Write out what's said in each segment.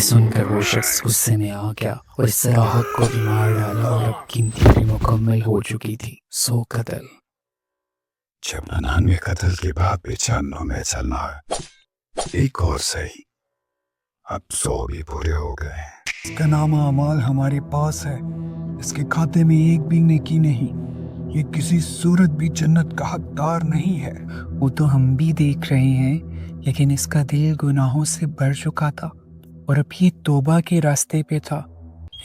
سن کر وہ شخص غصے میں آ گیا اور اس صراحت کو بھی مار ڈالا اور اب قیمتی بھی مکمل ہو چکی تھی۔ سو قتل۔ جب 99 قتل کے بعد 95 میں چلنا ہے، ایک اور صحیح، اب 100 بھی پورے ہو گئے ہیں۔ اس کا نام اعمال ہمارے پاس ہے، اس کے کھاتے میں ایک بھی نیکی نہیں، یہ کسی صورت بھی جنت کا حقدار نہیں ہے۔ وہ تو ہم بھی دیکھ رہے ہیں، لیکن اس کا دل گناہوں سے بھر چکا تھا اور اب یہ توبہ کے راستے پہ تھا۔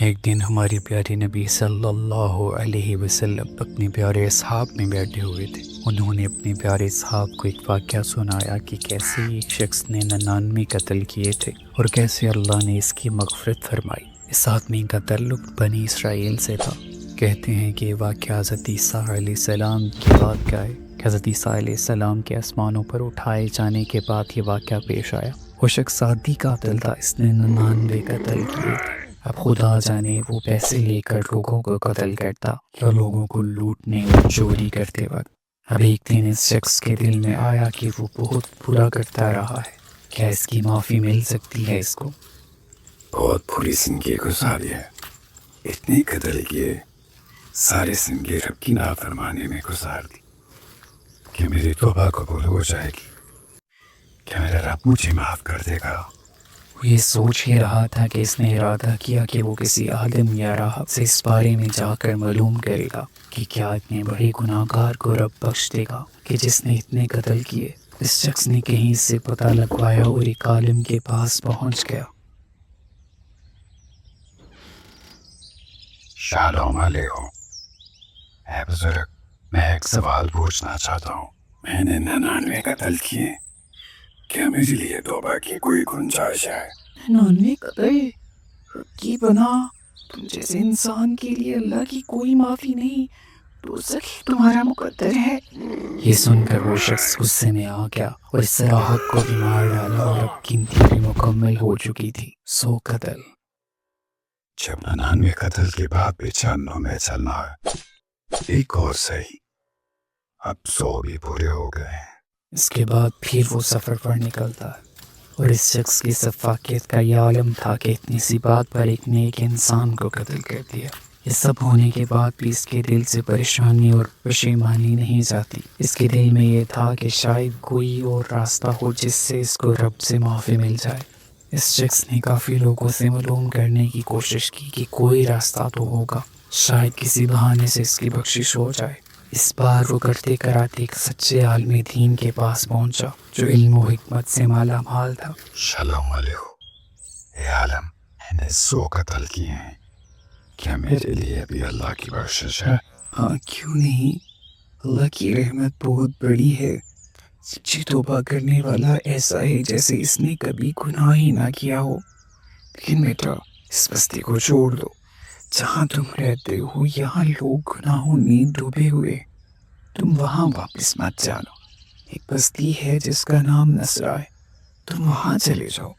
ایک دن ہمارے پیارے نبی صلی اللہ علیہ وسلم اپنے پیارے اصحاب میں بیٹھے ہوئے تھے۔ انہوں نے اپنے پیارے اصحاب کو ایک واقعہ سنایا کہ کیسے ایک شخص نے 99 قتل کیے تھے اور کیسے اللہ نے اس کی مغفرت فرمائی۔ اس آدمی کا تعلق بنی اسرائیل سے تھا۔ کہتے ہیں کہ واقعہ حضرت عیسیٰ علیہ السلام کی بات کا ہے کہ حضرت عیسیٰ علیہ السلام کے آسمانوں پر اٹھائے جانے کے بعد یہ واقعہ پیش آیا۔ وہ شخص عادی قاتل تھا، اس نے 99 قتل کیے تھے۔ اب خدا جانے وہ پیسے لے کر لوگوں کو قتل کرتا یا لوگوں کو لوٹنے اور چوری کرتے وقت۔ اب ایک دن اس شخص کے دل میں آیا کہ وہ بہت برا کرتا رہا ہے، کیا اس کی معافی مل سکتی ہے اس کو؟ بہت بری زندگی گزاری ہے، اتنی قتل کیے، سارے زندگی رب کی نافرمانی میں گزار دی۔ کہ میری توبہ قبول ہو جائے گی؟ کیا میرا رب مجھے معاف کر دے گا؟ وہ یہ سوچ ہی رہا تھا کہ اس نے ارادہ کیا کہ وہ کسی عالم یا راہب سے اس بارے میں جا کر معلوم کرے گا کہ کیا اتنے بڑے گناہ گار کو رب بخش دے گا کہ جس نے اتنے قتل کیے۔ اس شخص نے کہیں سے پتہ لگوایا اور ایک عالم کے پاس پہنچ گیا۔ شالوم علیکم، اے بزرگ، میں ایک سوال پوچھنا چاہتا ہوں۔ میں نے 99 قتل کیے، کیا میرے لیے توبہ کی کوئی گنجائش ہے؟ 99 قتل؟ رب کی پناہ، تم جیسے انسان کے لیے اللہ کی کوئی معافی نہیں، دوزخ تمہارا مقدر ہے۔ یہ سن کر وہ شخص غصے میں آ گیا اور اس صراحت کو بھی مار ڈالا اور اب قیمتی بھی مکمل ہو چکی تھی۔ سو قتل۔ جب 99 قتل کے بعد 95 میں چلنا ہے، ایک اور صحیح، اب 100 بھی پورے ہو گئے ہیں۔ اس کے بعد پھر وہ سفر پر نکلتا ہے اور اس شخص کی شفاقیت کا یہ عالم تھا کہ اتنی سی بات پر ایک نیک انسان کو قتل کر دیا۔ یہ سب ہونے کے بعد بھی اس کے دل سے پریشانی اور پشیمانی نہیں جاتی۔ اس کے دل میں یہ تھا کہ شاید کوئی اور راستہ ہو جس سے اس کو رب سے معافی مل جائے۔ اس شخص نے کافی لوگوں سے معلوم کرنے کی کوشش کی کہ کوئی راستہ تو ہوگا، شاید کسی بہانے سے اس کی بخشش ہو جائے۔ اس بار وہ کرتے کراتے ایک سچے عالم دین کے پاس پہنچا جو علم و حکمت سے مالا مال تھا۔ شالوم علیکم، اے عالم، میں نے 100 قتل کیے ہیں، کیا میرے لیے بھی اللہ کی بخشش ہے؟ ہاں، کیوں نہیں؟ اللہ کی رحمت بہت بڑی ہے۔ سچی توبہ کرنے والا ایسا ہے جیسے اس نے کبھی گناہ ہی نہ کیا ہو۔ لیکن بیٹا، اس بستی کو چھوڑ دو، جہاں تم رہتے ہو یہاں لوگ گناہوں میں ڈوبے ہوئے، تم وہاں واپس مت جانا۔ ایک بستی ہے جس کا نام نصرہ ہے، تم وہاں چلے جاؤ،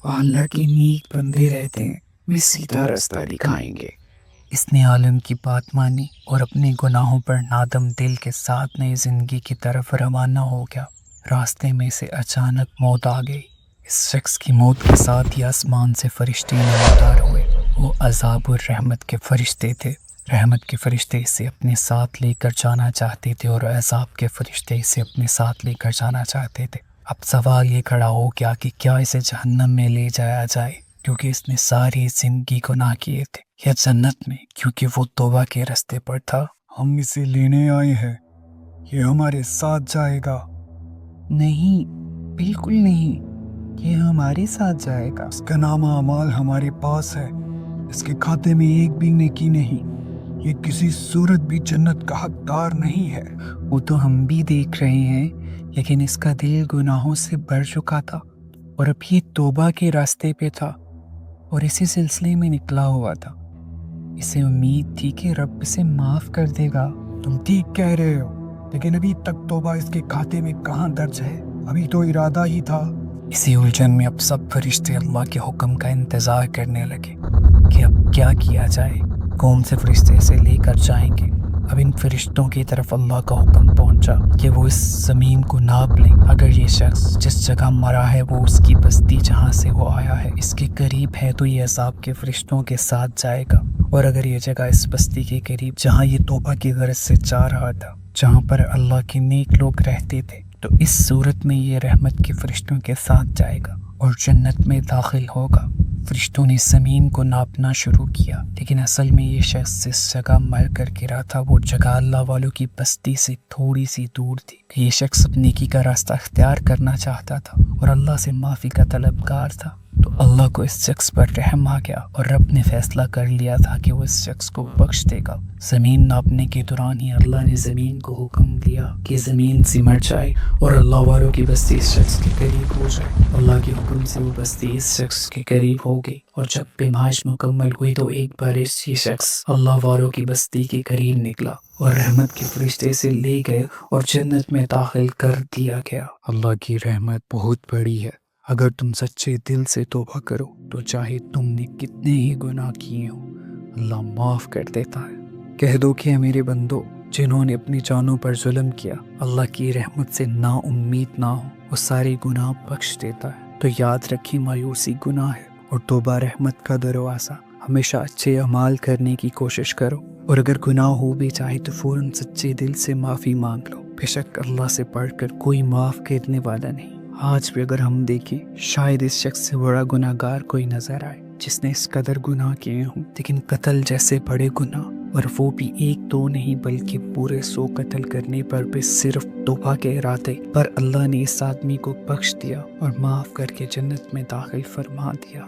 وہاں اللہ کے نیک بندے رہتے ہیں، وہ سیدھا راستہ دکھائیں گے۔ اس نے عالم کی بات مانی اور اپنے گناہوں پر نادم دل کے ساتھ نئی زندگی کی طرف روانہ ہو گیا۔ راستے میں سے اچانک موت آ گئی۔ اس شخص کی موت کے ساتھ ہی آسمان سے فرشتے نمودار ہوئے۔ وہ عذاب اور رحمت کے فرشتے تھے۔ رحمت کے فرشتے اسے اپنے ساتھ لے کر جانا چاہتے تھے اور عذاب کے فرشتے اسے اپنے ساتھ لے کر جانا چاہتے تھے۔ اب سوال یہ کھڑا ہو گیا کہ کیا اسے جہنم میں لے جایا جائے کیونکہ اس نے ساری زندگی گناہ کیے تھے، یا جنت میں کیونکہ وہ توبہ کے راستے پر تھا؟ ہم اسے لینے آئے ہیں، یہ ہمارے ساتھ جائے گا۔ نہیں، بالکل نہیں، یہ ہمارے ساتھ جائے گا۔ اس کا نام اعمال ہمارے پاس ہے، اس کے کھاتے میں ایک بھی نیکی نہیں، یہ کسی صورت بھی جنت کا حقدار نہیں ہے۔ وہ تو ہم بھی دیکھ رہے ہیں، لیکن اس کا دل گناہوں سے بھر چکا تھا اور اب یہ توبہ کے راستے پہ تھا اور اسی سلسلے میں نکلا ہوا تھا۔ اسے امید تھی کہ رب اسے معاف کر دے گا۔ تم ٹھیک کہہ رہے ہو، لیکن ابھی تک توبہ اس کے کھاتے میں کہاں درج ہے؟ ابھی تو ارادہ ہی تھا۔ اسی الجھن میں اب سب فرشتے اللہ کے حکم کا انتظار کرنے لگے کہ اب کیا کیا جائے، کون سے فرشتے اسے لے کر جائیں گے۔ اب ان فرشتوں کی طرف اللہ کا حکم پہنچا کہ وہ اس زمین کو ناپ لیں. اگر یہ شخص جس جگہ مرا ہے وہ اس کی بستی جہاں سے وہ آیا ہے اس کے قریب ہے تو یہ عذاب کے فرشتوں کے ساتھ جائے گا، اور اگر یہ جگہ اس بستی کے قریب جہاں یہ توبہ کی غرض سے جا رہا تھا، جہاں پر اللہ کے نیک لوگ رہتے تھے، تو اس صورت میں یہ رحمت کے فرشتوں کے ساتھ جائے گا اور جنت میں داخل ہوگا. فرشتوں نے زمین کو ناپنا شروع کیا، لیکن اصل میں یہ شخص جس جگہ مر کر گرا تھا وہ جگہ اللہ والوں کی بستی سے تھوڑی سی دور تھی. یہ شخص اپنی نیکی کا راستہ اختیار کرنا چاہتا تھا اور اللہ سے معافی کا طلبگار تھا، تو اللہ کو اس شخص پر رحم آ گیا اور رب نے فیصلہ کر لیا تھا کہ وہ اس شخص کو بخش دے گا. زمین ناپنے کے دوران ہی اللہ نے زمین کو حکم دیا کہ زمین سمٹ جائے اور اللہ والوں کی بستی اس شخص کے قریب ہو جائے. اللہ کے حکم سے وہ بستی اس شخص کے قریب ہو گئی، اور جب پیمائش مکمل ہوئی تو ایک بار یہ شخص اللہ والوں کی بستی کے قریب نکلا اور رحمت کے فرشتے سے لے گئے اور جنت میں داخل کر دیا گیا. اللہ کی رحمت بہت بڑی ہے. اگر تم سچے دل سے توبہ کرو تو چاہے تم نے کتنے ہی گناہ کیے ہوں اللہ معاف کر دیتا ہے. کہہ دو کہ اے میرے بندو جنہوں نے اپنی جانوں پر ظلم کیا، اللہ کی رحمت سے نا امید نہ ہو، وہ سارے گناہ بخش دیتا ہے. تو یاد رکھی مایوسی گناہ ہے اور توبہ رحمت کا دروازہ. ہمیشہ اچھے اعمال کرنے کی کوشش کرو، اور اگر گناہ ہو بھی چاہے تو فوراً سچے دل سے معافی مانگ لو. بے شک اللہ سے پڑھ کر کوئی معاف کرنے والا نہیں. آج بھی اگر ہم دیکھیں شاید اس شخص سے بڑا گناہ گار کوئی نظر آئے جس نے اس قدر گناہ کیے ہوں، لیکن قتل جیسے بڑے گناہ، اور وہ بھی ایک دو نہیں بلکہ پورے 100 قتل کرنے پر بھی صرف توبہ کے ارادے پر اللہ نے اس آدمی کو بخش دیا اور معاف کر کے جنت میں داخل فرما دیا.